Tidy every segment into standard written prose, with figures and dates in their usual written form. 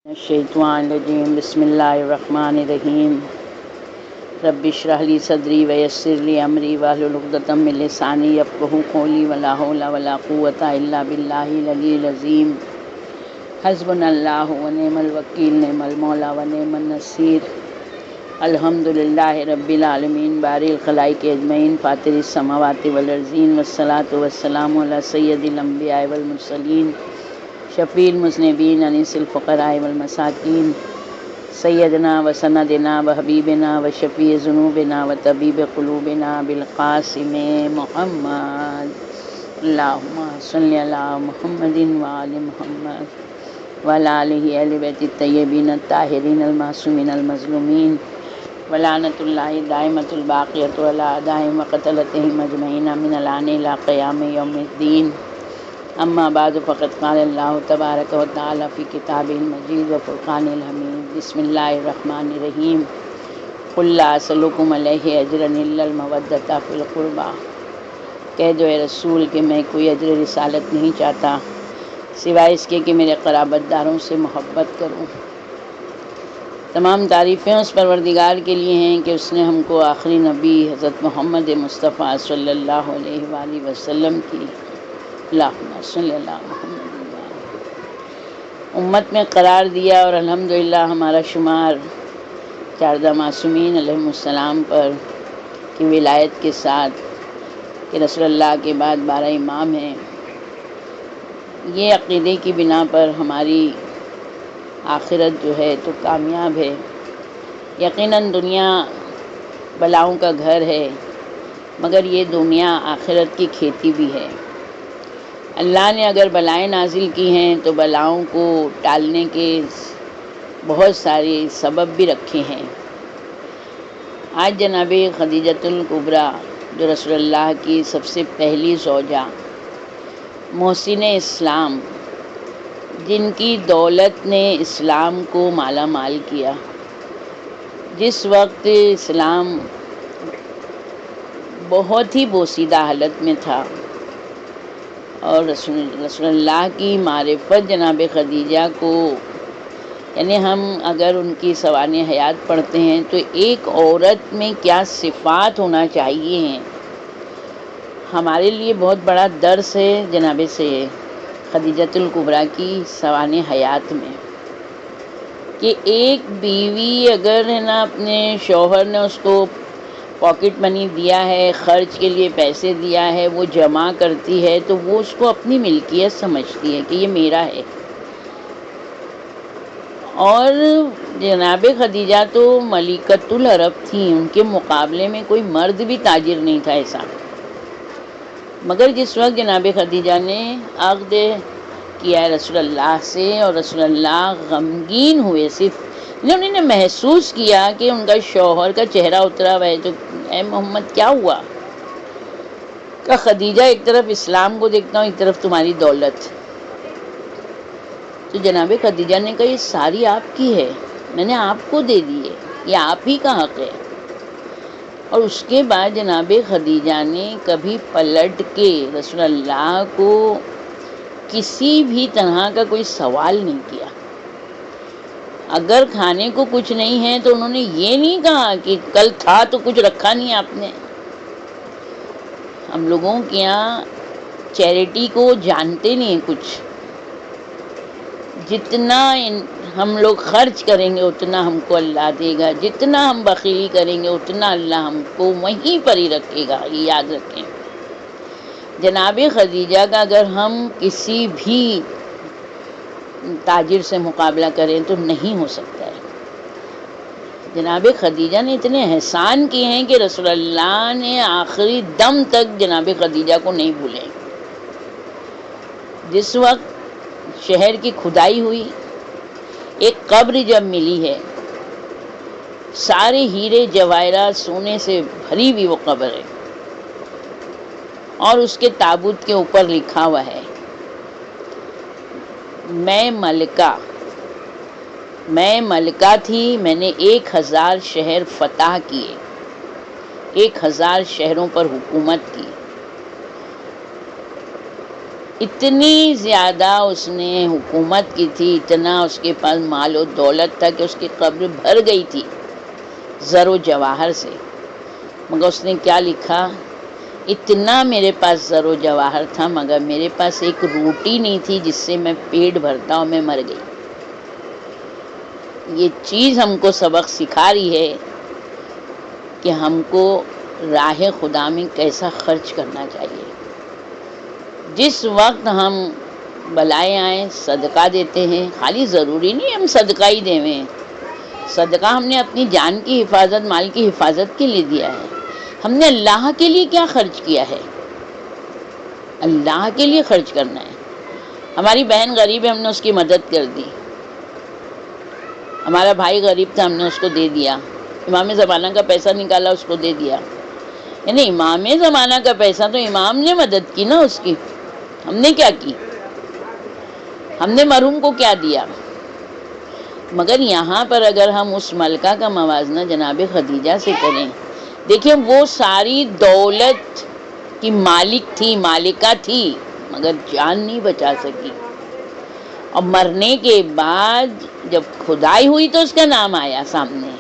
الشیطان الرجیم بسم اللہ الرحمن الرحیم رب اشرح لی صدری ویسر لی امری واحلل عقدۃ من لسانی یفقہوا قولی ولا حول ولا قوۃ الا باللہ العلی العظیم حسبنا اللہ ونعم الوکیل نعم المولا ونعم النصیر الحمد للہ رب العالمین باری الخلائق اجمعین فاطر السماوات والارضین والصلاۃ والسلام علی سید الانبیاء والمرسلین شفیع المذنبین انیس الفقراء والمساکین سیدنا و سندنا و حبیبنا و شفیع ذنوبنا و طبیب قلوبنا بالقاسم محمد اللہم صلی علی محمد و آل محمد و علی آلہ اہل بیت الطیبین الطاہرین المعصومین المظلومین ولعنۃ اللہ دائمۃ الباقیۃ علی اعدائہم و قتلتہم اجمعین من الآن الی قیام یوم الدین اما بعد فقد قال اللہ تبارک و تعالی فی کتابہ المجید و فرقان الحمید بسم اللہ الرحمن الرحیم قل لا اسألکم علیہ اجرا الا المودۃ فی القربی، کہہ دو اے رسول کہ میں کوئی اجر رسالت نہیں چاہتا سوائے اس کے کہ میرے قرابت داروں سے محبت کروں۔ تمام تعریفیں اس پروردگار کے لیے ہیں کہ اس نے ہم کو آخری نبی حضرت محمد مصطفیٰ صلی اللہ علیہ وآلہ وسلم کی اللہم صلی اللہ محمد امت میں قرار دیا، اور الحمدللہ ہمارا شمار 14 معصومین علیہم السلام پر کی ولایت کے ساتھ کہ رسول اللہ کے بعد 12 امام ہیں۔ یہ عقیدے کی بنا پر ہماری آخرت جو ہے تو کامیاب ہے۔ یقیناً دنیا بلاؤں کا گھر ہے، مگر یہ دنیا آخرت کی کھیتی بھی ہے۔ اللہ نے اگر بلائیں نازل کی ہیں تو بلاؤں کو ٹالنے کے بہت سارے سبب بھی رکھے ہیں۔ آج جناب خدیجۃ الکبریٰ جو رسول اللہ کی سب سے پہلی زوجہ، محسن اسلام، جن کی دولت نے اسلام کو مالا مال کیا، جس وقت اسلام بہت ہی بوسیدہ حالت میں تھا، اور رسول اللہ کی معرفت جناب خدیجہ کو، یعنی ہم اگر ان کی سوانح حیات پڑھتے ہیں تو ایک عورت میں کیا صفات ہونا چاہیے ہیں، ہمارے لیے بہت بڑا درس ہے جناب سے خدیجۃ الکبریٰ کی سوانح حیات میں، کہ ایک بیوی اگر ہے نا اپنے شوہر نے اس کو پاکٹ منی دیا ہے، خرچ کے لیے پیسے دیا ہے، وہ جمع کرتی ہے تو وہ اس کو اپنی ملکیت سمجھتی ہے کہ یہ میرا ہے۔ اور جناب خدیجہ تو ملکۃ العرب تھیں، ان کے مقابلے میں کوئی مرد بھی تاجر نہیں تھا ایسا۔ مگر جس وقت جناب خدیجہ نے عقد کیا رسول اللہ سے، اور رسول اللہ غمگین ہوئے، صرف انہوں نے محسوس کیا کہ ان کا شوہر کا چہرہ اترا ہوا ہے، تو اے محمد کیا ہوا؟ کہ خدیجہ ایک طرف اسلام کو دیکھتا ہوں، ایک طرف تمہاری دولت۔ تو جناب خدیجہ نے کہا یہ ساری آپ کی ہے، میں نے آپ کو دے دی ہے، یہ آپ ہی کا حق ہے۔ اور اس کے بعد جناب خدیجہ نے کبھی پلٹ کے رسول اللہ کو کسی بھی طرح کا کوئی سوال نہیں کیا۔ اگر کھانے کو کچھ نہیں ہے تو انہوں نے یہ نہیں کہا کہ کل تھا تو کچھ رکھا نہیں آپ نے۔ ہم لوگوں کے یہاں چیریٹی کو جانتے نہیں کچھ، جتنا ہم لوگ خرچ کریں گے اتنا ہم کو اللہ دے گا، جتنا ہم بخیلی کریں گے اتنا اللہ ہم کو وہیں پر ہی رکھے گا، یہ یاد رکھیں۔ جناب خدیجہ کا اگر ہم کسی بھی تاجر سے مقابلہ کریں تو نہیں ہو سکتا ہے۔ جناب خدیجہ نے اتنے احسان کیے ہیں کہ رسول اللہ نے آخری دم تک جناب خدیجہ کو نہیں بھولے۔ جس وقت شہر کی کھدائی ہوئی، ایک قبر جب ملی ہے، سارے ہیرے جواہرات سونے سے بھری ہوئی وہ قبر ہے، اور اس کے تابوت کے اوپر لکھا ہوا ہے میں ملکہ تھی، میں نے 1000 شہر فتح کیے، 1000 شہروں پر حکومت کی۔ اتنی زیادہ اس نے حکومت کی تھی، اتنا اس کے پاس مال و دولت تھا کہ اس کی قبر بھر گئی تھی زر و جواہر سے، مگر اس نے کیا لکھا، اتنا میرے پاس زر و جواہر تھا مگر میرے پاس ایک روٹی نہیں تھی جس سے میں پیٹ بھرتا اور میں مر گئی۔ یہ چیز ہم کو سبق سکھا رہی ہے کہ ہم کو راہ خدا میں کیسا خرچ کرنا چاہیے۔ جس وقت ہم بلائے آئیں صدقہ دیتے ہیں، خالی ضروری نہیں ہم صدقہ ہی دیں، صدقہ ہم نے اپنی جان کی حفاظت، مال کی حفاظت کے لیے دیا ہے، ہم نے اللہ کے لیے کیا خرچ کیا ہے، اللہ کے لیے خرچ کرنا ہے۔ ہماری بہن غریب ہے، ہم نے اس کی مدد کر دی، ہمارا بھائی غریب تھا، ہم نے اس کو دے دیا، امام زمانہ کا پیسہ نکالا اس کو دے دیا، یعنی امام زمانہ کا پیسہ تو امام نے مدد کی نا اس کی، ہم نے کیا کی، ہم نے مرحوم کو کیا دیا۔ مگر یہاں پر اگر ہم اس ملکہ کا موازنہ جناب خدیجہ سے کریں، دیکھیں وہ ساری دولت کی مالک تھی، مالکہ تھی، مگر جان نہیں بچا سکی، اور مرنے کے بعد جب کھدائی ہوئی تو اس کا نام آیا سامنے،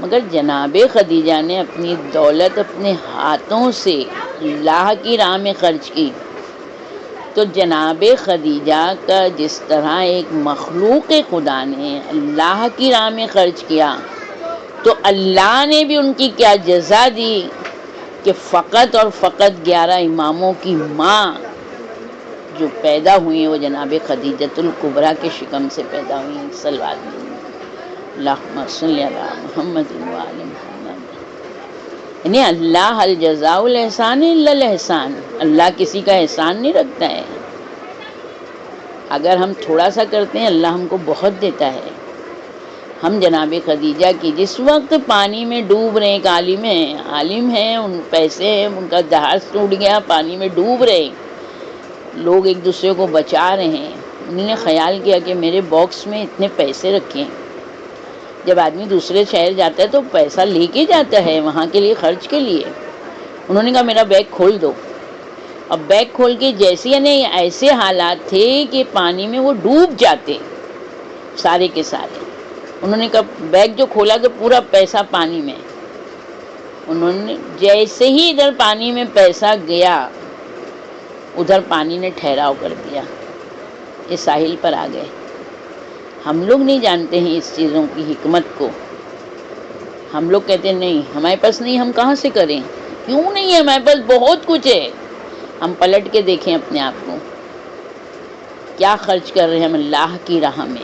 مگر جناب خدیجہ نے اپنی دولت اپنے ہاتھوں سے اللہ کی راہ میں خرچ کی۔ تو جناب خدیجہ کا جس طرح ایک مخلوق خدا نے اللہ کی راہ میں خرچ کیا، تو اللہ نے بھی ان کی کیا جزا دی کہ فقط اور فقط 11 اماموں کی ماں جو پیدا ہوئی ہیں وہ جناب خدیجۃ الکبریٰ کے شکم سے پیدا ہوئی ہیں۔ صلوات اللہم صلی علی محمد وآل محمد۔ یعنی اللہ الجزاء الاحسان الا الاحسان، اللہ کسی کا احسان نہیں رکھتا ہے، اگر ہم تھوڑا سا کرتے ہیں اللہ ہم کو بہت دیتا ہے۔ ہم جناب خدیجہ کی جس وقت پانی میں ڈوب رہے، ایک عالم ہیں، ان پیسے ہیں، ان کا جہاز ٹوٹ گیا، پانی میں ڈوب رہے، لوگ ایک دوسرے کو بچا رہے ہیں، انہوں نے خیال کیا کہ میرے باکس میں اتنے پیسے رکھے ہیں، جب آدمی دوسرے شہر جاتا ہے تو پیسہ لے کے جاتا ہے وہاں کے لیے، خرچ کے لیے، انہوں نے کہا میرا بیگ کھول دو، اب بیگ کھول کے جیسے یعنی ایسے حالات تھے کہ پانی میں وہ ڈوب جاتے سارے کے سارے، انہوں نے کہا بیگ جو کھولا تو پورا پیسہ پانی میں، انہوں نے جیسے ہی ادھر پانی میں پیسہ گیا ادھر پانی نے ٹھہراؤ کر دیا، یہ ساحل پر آ گئے۔ ہم لوگ نہیں جانتے ہیں اس چیزوں کی حکمت کو، ہم لوگ کہتے ہیں نہیں ہمارے پاس نہیں، ہم کہاں سے کریں، کیوں نہیں ہے ہمارے پاس بہت کچھ ہے۔ ہم پلٹ کے دیکھیں اپنے آپ کو، کیا خرچ کر رہے ہیں ہم اللہ کی راہ میں،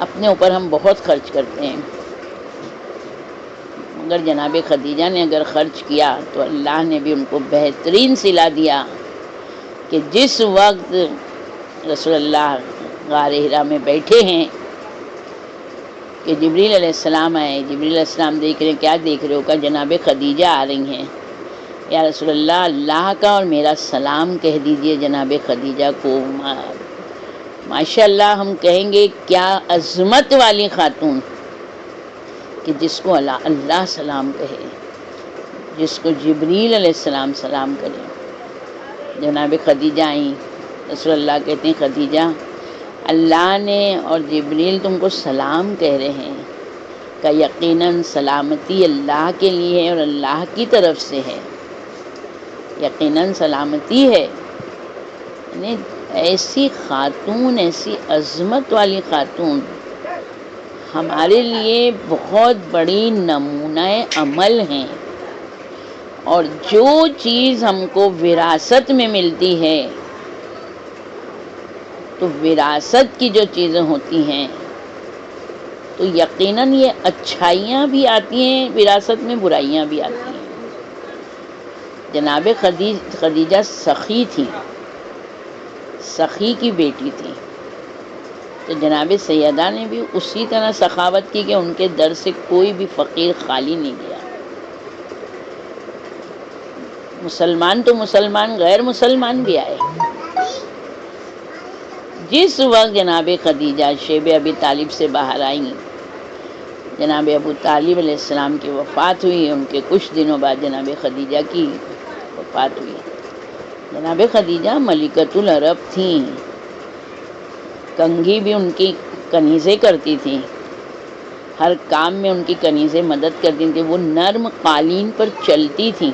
اپنے اوپر ہم بہت خرچ کرتے ہیں، مگر جناب خدیجہ نے اگر خرچ کیا تو اللہ نے بھی ان کو بہترین صلہ دیا کہ جس وقت رسول اللہ غار حرا میں بیٹھے ہیں کہ جبریل علیہ السلام آئے، جبریل علیہ السلام دیکھ رہے ہیں، کیا دیکھ رہے ہو، کہ جناب خدیجہ آ رہی ہیں، یا رسول اللہ اللہ کا اور میرا سلام کہہ دیجئے جناب خدیجہ کو۔ ماشاء اللہ ہم کہیں گے کیا عظمت والی خاتون کہ جس کو اللہ سلام کہے، جس کو جبریل علیہ السلام سلام کرے۔ جناب خدیجہ آئیں، رسول اللہ کہتے ہیں خدیجہ اللہ نے اور جبریل تم کو سلام کہہ رہے ہیں، کہ یقیناً سلامتی اللہ کے لیے ہے اور اللہ کی طرف سے ہے، یقیناً سلامتی ہے۔ یعنی ایسی خاتون، ایسی عظمت والی خاتون ہمارے لیے بہت بڑی نمونہ عمل ہیں، اور جو چیز ہم کو وراثت میں ملتی ہے، تو وراثت کی جو چیزیں ہوتی ہیں تو یقیناً یہ اچھائیاں بھی آتی ہیں وراثت میں، برائیاں بھی آتی ہیں۔ جناب خدیجہ سخی تھی، سخی کی بیٹی تھی، تو جناب سیدہ نے بھی اسی طرح سخاوت کی کہ ان کے در سے کوئی بھی فقیر خالی نہیں گیا، مسلمان تو مسلمان، غیر مسلمان بھی آئے۔ جس وقت جناب خدیجہ شیب ابی طالب سے باہر آئیں، جناب ابو طالب علیہ السلام کی وفات ہوئی، ان کے کچھ دنوں بعد جناب خدیجہ کی وفات ہوئی، جناب خدیجہ ملکۃ العرب تھیں، کنگھی بھی ان کی کنیزیں کرتی تھیں، ہر کام میں ان کی کنیزیں مدد کرتی تھیں، وہ نرم قالین پر چلتی تھیں،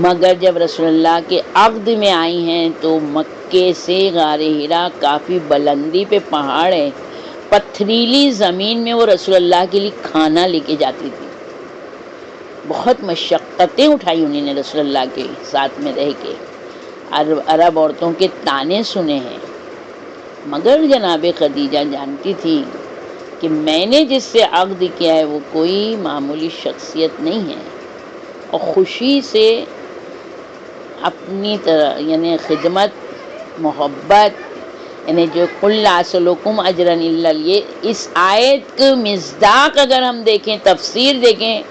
مگر جب رسول اللہ کے عقد میں آئی ہیں تو مکے سے غار حرا کافی بلندی پہ پہاڑ ہے، پتھریلی زمین میں وہ رسول اللہ کے لیے کھانا لے کے جاتی تھی، بہت مشقتیں اٹھائی انہوں نے رسول اللہ کے ساتھ میں رہ کے، عرب عورتوں کے تانے سنے ہیں، مگر جناب خدیجہ جانتی تھی کہ میں نے جس سے عقد کیا ہے وہ کوئی معمولی شخصیت نہیں ہے، اور خوشی سے اپنی طرح یعنی خدمت، محبت، یعنی جو قل لا اسألکم اجرا الا، یہ اس آیت کے مصداق اگر ہم دیکھیں، تفسیر دیکھیں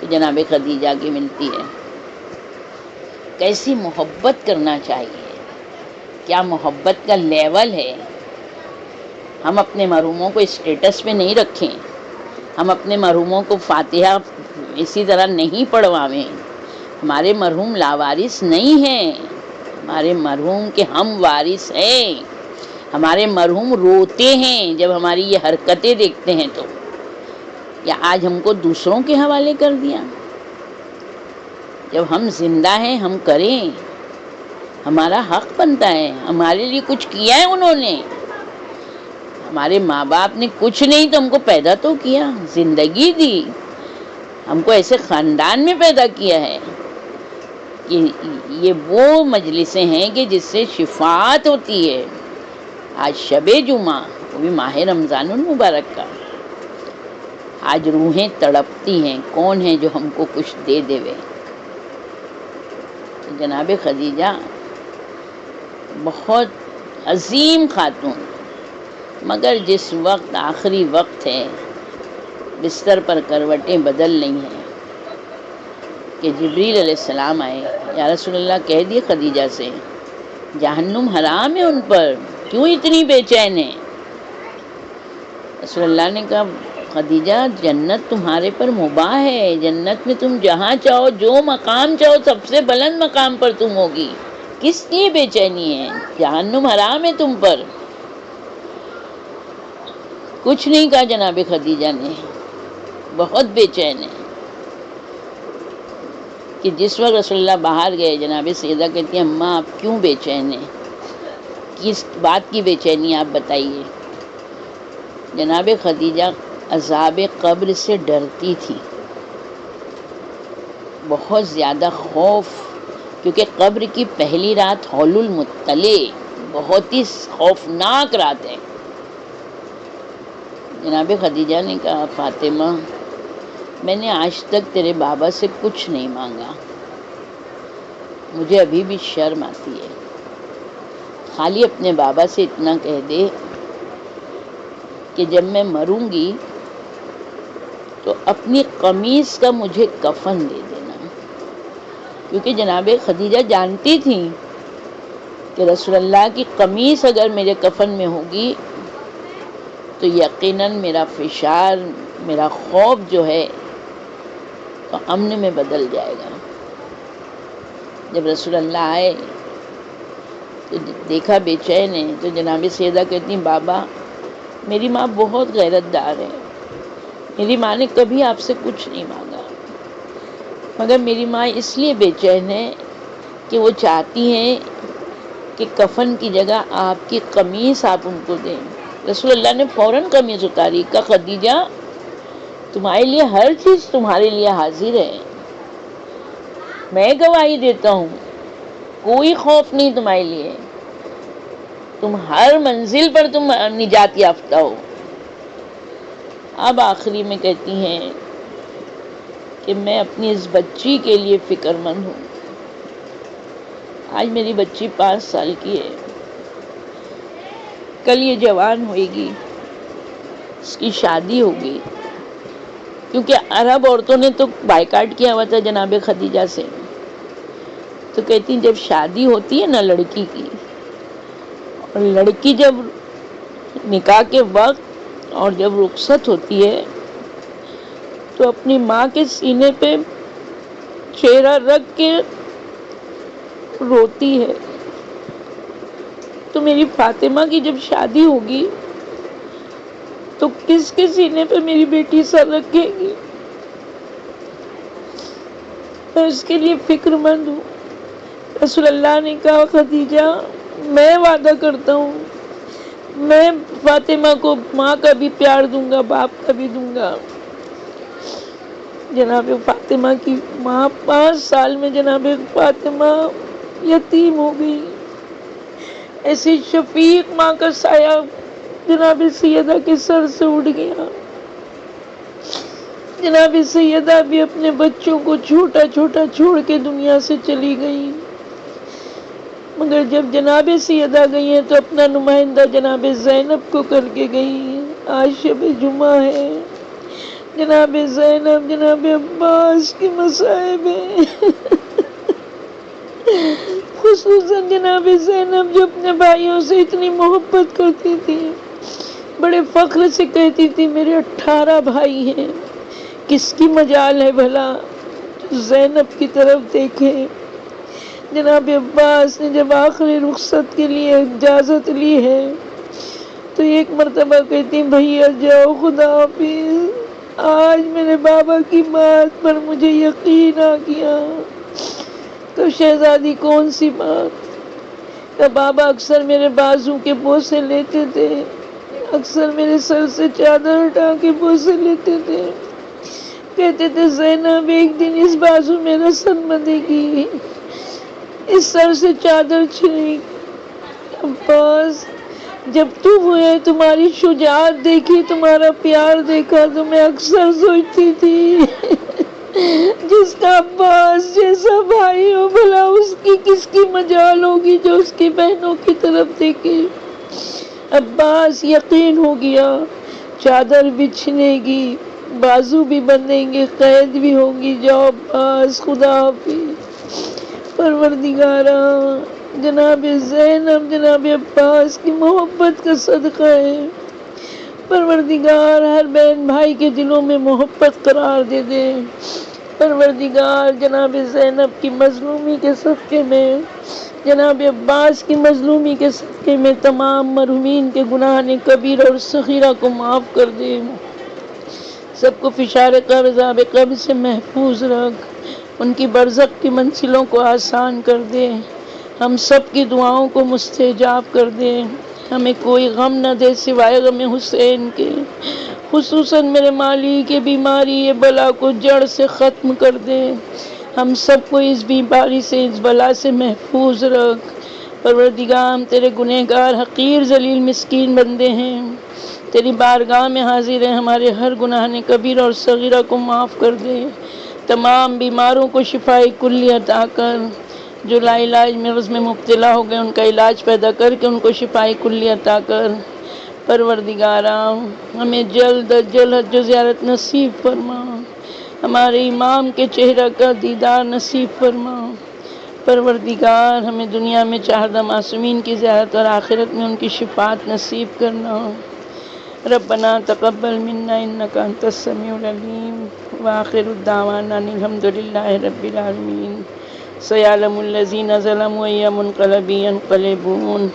تو جناب خدیجہ کی ملتی ہے۔ کیسی محبت کرنا چاہیے، کیا محبت کا لیول ہے۔ ہم اپنے مرحوموں کو اسٹیٹس پہ نہیں رکھیں، ہم اپنے مرحوموں کو فاتحہ اسی طرح نہیں پڑھوائیں، ہمارے مرحوم لاوارث نہیں ہیں، ہمارے مرحوم کے ہم وارث ہیں، ہمارے مرحوم روتے ہیں جب ہماری یہ حرکتیں دیکھتے ہیں تو، یا آج ہم کو دوسروں کے حوالے کر دیا۔ جب ہم زندہ ہیں ہم کریں، ہمارا حق بنتا ہے، ہمارے لیے کچھ کیا ہے انہوں نے، ہمارے ماں باپ نے کچھ نہیں تو ہم کو پیدا تو کیا، زندگی دی، ہم کو ایسے خاندان میں پیدا کیا ہے کہ یہ وہ مجلسیں ہیں کہ جس سے شفاعت ہوتی ہے۔ آج شب جمعہ، وہ بھی ماہ رمضان المبارک کا، آج روحیں تڑپتی ہیں، کون ہے جو ہم کو کچھ دے دے وے۔ جناب خدیجہ بہت عظیم خاتون، مگر جس وقت آخری وقت ہے، بستر پر کروٹیں بدل رہی ہیں کہ جبریل علیہ السلام آئے، یا رسول اللہ کہہ دیے خدیجہ سے جہنم حرام ہے ان پر، کیوں اتنی بے چین ہے؟ رسول اللہ نے کہا خدیجہ جنت تمہارے پر مباح ہے، جنت میں تم جہاں چاہو، جو مقام چاہو، سب سے بلند مقام پر تم ہوگی، کس لیے بے چینی ہے؟ جہنم حرام ہے تم پر۔ کچھ نہیں کہا جناب خدیجہ نے، بہت بے چین ہے کہ جس وقت رسول اللہ باہر گئے، جناب سیدہ کہتی ہیں اماں آپ کیوں بے چین ہیں، کس بات کی بے چینی آپ بتائیے۔ جناب خدیجہ عذاب قبر سے ڈرتی تھی، بہت زیادہ خوف، کیونکہ قبر کی پہلی رات حول المطلع بہت ہی خوفناک رات ہے۔ جناب خدیجہ نے کہا فاطمہ میں نے آج تک تیرے بابا سے کچھ نہیں مانگا، مجھے ابھی بھی شرم آتی ہے، خالی اپنے بابا سے اتنا کہہ دے کہ جب میں مروں گی تو اپنی قمیص کا مجھے کفن دے دینا، کیونکہ جناب خدیجہ جانتی تھیں کہ رسول اللہ کی قمیص اگر میرے کفن میں ہوگی تو یقیناً میرا فشار، میرا خوف جو ہے تو امن میں بدل جائے گا۔ جب رسول اللہ آئے تو دیکھا بے چین ہے، تو جناب سیدہ کہتی ہیں بابا میری ماں بہت غیرت دار ہے، میری ماں نے کبھی آپ سے کچھ نہیں مانگا، مگر میری ماں اس لیے بے چین ہے کہ وہ چاہتی ہیں کہ کفن کی جگہ آپ کی قمیص آپ ان کو دیں۔ رسول اللہ نے فوراً قمیص اتاری، کہا خدیجہ تمہارے لیے ہر چیز تمہارے لیے حاضر ہے، میں گواہی دیتا ہوں، کوئی خوف نہیں تمہارے لیے، تم ہر منزل پر تم نجات یافتہ ہو۔ اب آخری میں کہتی ہیں کہ میں اپنی اس بچی کے لیے فکر مند ہوں، آج میری بچی 5 سال کی ہے، کل یہ جوان ہوئے گی، اس کی شادی ہوگی، کیونکہ عرب عورتوں نے تو بائیکاٹ کیا ہوا تھا جناب خدیجہ سے، تو کہتی ہیں جب شادی ہوتی ہے نا لڑکی کی، اور لڑکی جب نکاح کے وقت اور جب رخصت ہوتی ہے تو اپنی ماں کے سینے پہ چہرہ رکھ کے روتی ہے. تو میری فاطمہ کی جب شادی ہوگی تو کس کے سینے پہ میری بیٹی سر رکھے گی؟ میں اس کے لیے فکر مند ہوں. رسول اللہ نے کہا خدیجہ میں وعدہ کرتا ہوں میں فاطمہ کو ماں کا بھی پیار دوں گا باپ کا بھی دوں گا. جناب فاطمہ کی ماں 5 سال میں جناب فاطمہ یتیم ہو گئی. ایسی شفیق ماں کا سایہ جناب سیدہ کے سر سے اٹھ گیا. جناب سیدہ بھی اپنے بچوں کو چھوٹا چھوٹا چھوڑ کے دنیا سے چلی گئی. مگر جب جناب سیدہ گئی ہیں تو اپنا نمائندہ جناب زینب کو کر کے گئی. آج شب جمعہ ہے. جناب زینب جناب عباس کی مصائب ہیں. خصوصاً جناب زینب جو اپنے بھائیوں سے اتنی محبت کرتی تھی بڑے فخر سے کہتی تھی میرے 18 بھائی ہیں کس کی مجال ہے بھلا زینب کی طرف دیکھے. جناب عباس نے جب آخری رخصت کے لیے اجازت لی ہے تو ایک مرتبہ کہتی بھیا جاؤ خدا حافظ. آج میرے بابا کی بات پر مجھے یقین آ گیا. تو شہزادی کون سی بات؟ کہ بابا اکثر میرے بازو کے بوسے لیتے تھے اکثر میرے سر سے چادر ہٹا کے بوسے لیتے تھے. کہتے تھے زینب ایک دن اس بازو میں رسن بندھے گی اس سر سے چادر چھنے گی. عباس جب تم ہوئے تمہاری شجاعت دیکھی تمہارا پیار دیکھا تو میں اکثر سوچتی تھی جس کا عباس جیسا بھائی ہو بھلا اس کی کس کی مجال ہوگی جو اس کی بہنوں کی طرف دیکھے. عباس یقین ہو گیا چادر بچھنے گی بازو بھی بندھیں گے قید بھی ہوگی. جاؤ عباس خدا حافظ. پروردگارا جناب زینب جناب عباس کی محبت کا صدقہ ہے. پروردگار ہر بہن بھائی کے دلوں میں محبت قرار دے دے. پروردگار جناب زینب کی مظلومی کے صدقے میں جناب عباس کی مظلومی کے صدقے میں تمام مرحومین کے گناہ کبیرہ اور صغیرہ کو معاف کر دے. سب کو فشار قبر عذاب قبر سے محفوظ رکھ. ان کی برزخ کی منزلوں کو آسان کر دے. ہم سب کی دعاؤں کو مستجاب کر دے. ہمیں کوئی غم نہ دے سوائے غم حسین کے. خصوصاً میرے مالی کی بیماری یہ بلا کو جڑ سے ختم کر دے. ہم سب کو اس بیماری سے اس بلا سے محفوظ رکھ. پروردگار ہم تیرے گنہگار حقیر ذلیل مسکین بندے ہیں. تیری بارگاہ میں حاضر ہیں. ہمارے ہر گناہ کبیرہ اور صغیرہ کو معاف کر دے. تمام بیماروں کو شفائے کلی عطا کر. جو لا علاج مرض میں مبتلا ہو گئے ان کا علاج پیدا کر کے ان کو شفائے کلی عطا کر. پروردگارا ہمیں جلد از جلد حج و زیارت نصیب فرما. ہمارے امام کے چہرہ کا دیدار نصیب فرما. پروردگار ہمیں دنیا میں چاہدہ معصومین کی زیارت اور آخرت میں ان کی شفاعت نصیب کرنا. ربنا تقبل منا انک انت السمیع العلیم وآخر الدعوانا ان الحمد للہ رب العالمین. سیعلم الذین ظلموا ای منقلب ینقلبون.